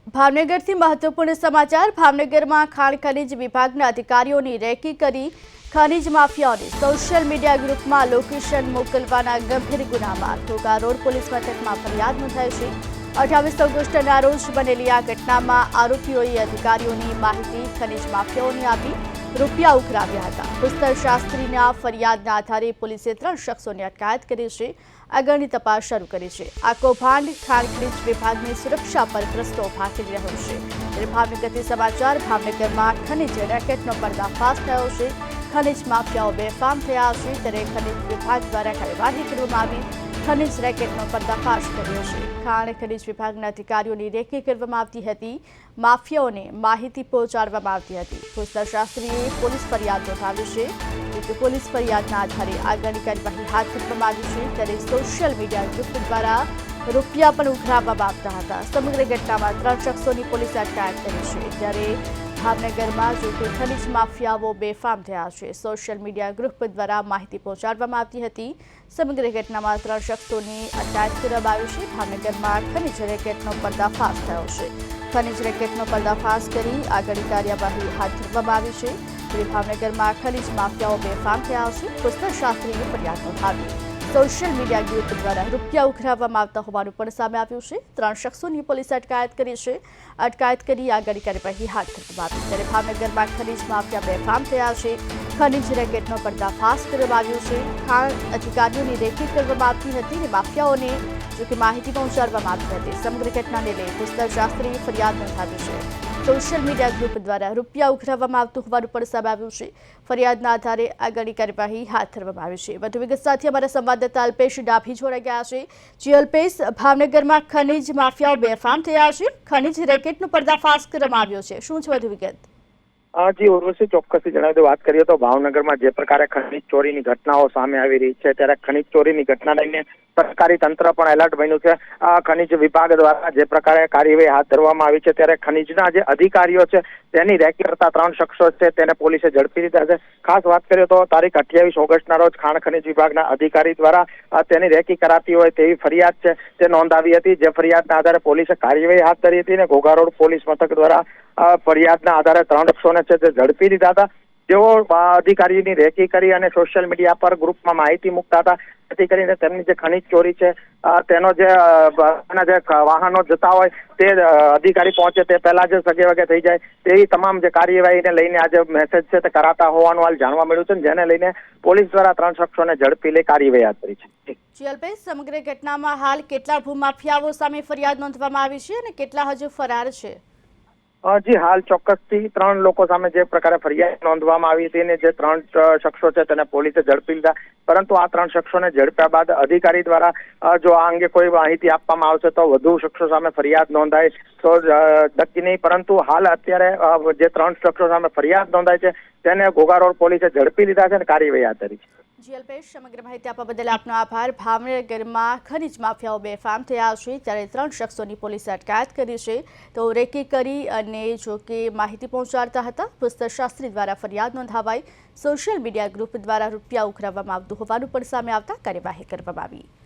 ભાવનગરથી મહત્વપૂર્ણ સમાચાર। ભાવનગરમાં ખાણ ખનીજ વિભાગના અધિકારીઓની રેકી કરી ખનીજ માફિયાઓને સોશિયલ મીડિયા ગ્રુપમાં લોકેશન મોકલવાના ગંભીર ગુનામાં ઘોઘા રોડ પોલીસ મથકમાં ફરિયાદ નોંધાઈ છે। 28 ઓગસ્ટના રોજ બનેલી આ ઘટનામાં આરોપીઓએ અધિકારીઓની માહિતી ખનીજ માફિયાઓને આપી રૂપિયા ઉઘરાવ્યા હતા। પુસ્તક શાસ્ત્રીના ફરિયાદના આધારે પોલીસે 3 શખ્સોની અટકાયત કરી છે। આગળની તપાસ શરૂ કરી છે। આ કૌભાંડ ખાણ ખનીજ વિભાગની સુરક્ષા પર પ્રશ્નો ઊભા કરી રહ્યો છે। ત્યારે ભાવનગરથી સમાચાર। ભાવનગરમાં ખનીજ રેકેટનો પર્દાફાશ થયો છે। ખનીજ માફિયાઓ બેફામ થયા છે। ત્યારે ખનીજ વિભાગ દ્વારા કાર્યવાહી કરવામાં આવી ખનીજ રેકેટનો પર્દાફાશ કર્યો છે। ખાણ ખનીજ વિભાગના અધિકારીઓની રેકી કરવામાં આવતી હતી। માફિયાઓને માહિતી પહોંચાડવામાં આવતી હતી। પુસ્તક શાસ્ત્રીએ પોલીસ ફરિયાદ નોંધાવી છે। પોલીસ ફરિયાદના આધારે આગળની કાર્યવાહી હાથ ધરવામાં આવી છે। ત્યારે સોશિયલ મીડિયા ગ્રુપ દ્વારા રૂપિયા પણ ઉઘરાવવામાં આવતા હતા। સમગ્ર ઘટનામાં 3 શખ્સોની પોલીસે અટકાયત કરી છે। ત્યારે ભાવનગરમાં જો કે ખનીજ માફિયાઓ બેફામ થયા છે। સોશિયલ મીડિયા ગ્રુપ દ્વારા માહિતી પહોંચાડવામાં આવતી હતી। સમગ્ર ઘટનામાં 3 શખ્સોની અટકાયત કરવામાં આવી છે। ભાવનગરમાં ખનીજ રેકેટનો પર્દાફાશ થયો છે। ખનીજ રેકેટનો પર્દાફાશ કરી આગળની કાર્યવાહી હાથ ધરવામાં આવી છે। ભાવનગરમાં ખનીજ માફિયાઓ બેફામ થયા છે। પુસ્તક શાસ્ત્રીએ ફરિયાદ નોંધાવી સોશિયલ મીડિયા ગ્રુપ દ્વારા રૂપિયા ઉઘરાવવામાં આવતા હોવાનું પણ સામે આવ્યું છે। 3 શખ્સોની પોલીસે અટકાયત કરી છે। અટકાયત કરી આગળની કાર્યવાહી હાથ ધરવામાં આવી। ત્યારે ભાવનગરમાં ખનીજ માફિયા બેફામ થયા છે। ખનીજ રેકેટનો પર્દાફાશ કરવામાં આવ્યો છે। ખાણ અધિકારીઓની રેકી કરવામાં આવતી હતી અને માફિયાઓને જો કે માહિતી પહોંચાડવામાં આવતી હતી। સમગ્ર ઘટનાને લઈ પુસ્તક શાસ્ત્રીએ ફરિયાદ નોંધાવી છે। સોશિયલ મીડિયા ગ્રુપ દ્વારા રૂપિયા ઉઘરાવવામાં આવતું હોવાનું પણ સામે આવ્યું છે। ફરિયાદના આધારે આગળની કાર્યવાહી હાથ ધરવામાં આવી છે। વધુ વિગત સાથે અમારા સંવાદદાતા અલ્પેશ ડાભી જોડાઈ ગયા છે। જી અલ્પેશ, ભાવનગરમાં ખનીજ માફિયાઓ બેફામ થયા છે। ખનીજ રેકેટનો પર્દાફાશ કરવામાં આવ્યો છે, શું છે વધુ વિગત? જી ઉર્વશી, ચોક્કસથી જણાવી દો, વાત કરીએ તો ભાવનગરમાં જે પ્રકારે ખનીજ ચોરીની ઘટનાઓ સામે આવી રહી છે, ત્યારે ખનીજ ચોરીની ઘટના લઈને સરકારી તંત્ર પણ એલર્ટ બન્યું છે। ખનીજ વિભાગ દ્વારા જે પ્રકારે કાર્યવાહી હાથ ધરવામાં આવી છે, ત્યારે ખનીજના જે અધિકારીઓ છે તેની રેકી કરતા 3 શખ્સો છે તેને પોલીસે ઝડપી લીધા છે। ખાસ વાત કરીએ તો તારીખ 28 ઓગસ્ટના રોજ ખાણ ખનીજ વિભાગના અધિકારી દ્વારા તેની રેકી કરાતી હોય તેવી ફરિયાદ છે તે નોંધાવી હતી। જે ફરિયાદના આધારે પોલીસે કાર્યવાહી હાથ ધરી હતી અને ઘોઘા રોડ પોલીસ મથક દ્વારા ફરિયાદના આધારે 3 શખ્સોને છે તે ઝડપી લીધા હતા। તેઓ અધિકારીની રેકી કરી અને સોશિયલ મીડિયા પર ગ્રુપમાં માહિતી મૂકતા હતા, જેથી કરીને તેમની જે ખનીજ ચોરી છે તેનો જે વાહનો જતા હોય તે અધિકારી પહોંચે તે પહેલા જ સગે વગે થઈ જાય તેવી તમામ જે કાર્યવાહીને લઈને આજે મેસેજ છે તે કરાતા હોવાનું હાલ જાણવા મળ્યું છે, જેને લઈને પોલીસ દ્વારા 3 શખ્સોને ઝડપી લઈ કાર્યવાહી હાથ ધરી છે। જી અલ્પેશ, સમગ્ર ઘટનામાં હાલ કેટલા ભૂમાફિયાઓ સામે ફરિયાદ નોંધવામાં આવી છે અને કેટલા હજુ ફરાર છે? જી હાલ ચોક્કસથી 3 લોકો સામે જે પ્રકારે ફરિયાદ નોંધવામાં આવી હતી અને જે 3 શખ્સો છે તેને પોલીસે ઝડપી લીધા, પરંતુ આ 3 શખ્સોને ઝડપ્યા બાદ અધિકારી દ્વારા જો આ અંગે કોઈ માહિતી આપવામાં આવશે તો વધુ શખ્સો સામે ફરિયાદ નોંધાય તો નક્કી નહીં, પરંતુ હાલ અત્યારે જે 3 શખ્સો સામે ફરિયાદ નોંધાય છે તેને ઘોઘા રોડ પોલીસે ઝડપી લીધા છે અને કાર્યવાહી હાથ ધરી છે। જી અલ્પેશ, સમગ્ર માહિતી આપવા બદલ આપનો આભાર। ભાવનગરમાં ખનીજ માફિયાઓ બેફામ થયા છે, ત્યારે 3 શખ્સોની પોલીસે અટકાયત કરી છે। તો રેકી કરી અને જો કે માહિતી પહોંચાડતા હતા। પુસ્તક શાસ્ત્રી દ્વારા ફરિયાદ નોંધાવાઈ। સોશિયલ મીડિયા ગ્રુપ દ્વારા રૂપિયા ઉઘરાવવામાં આવતું હોવાનું પણ સામે આવતા કાર્યવાહી કરવામાં આવી।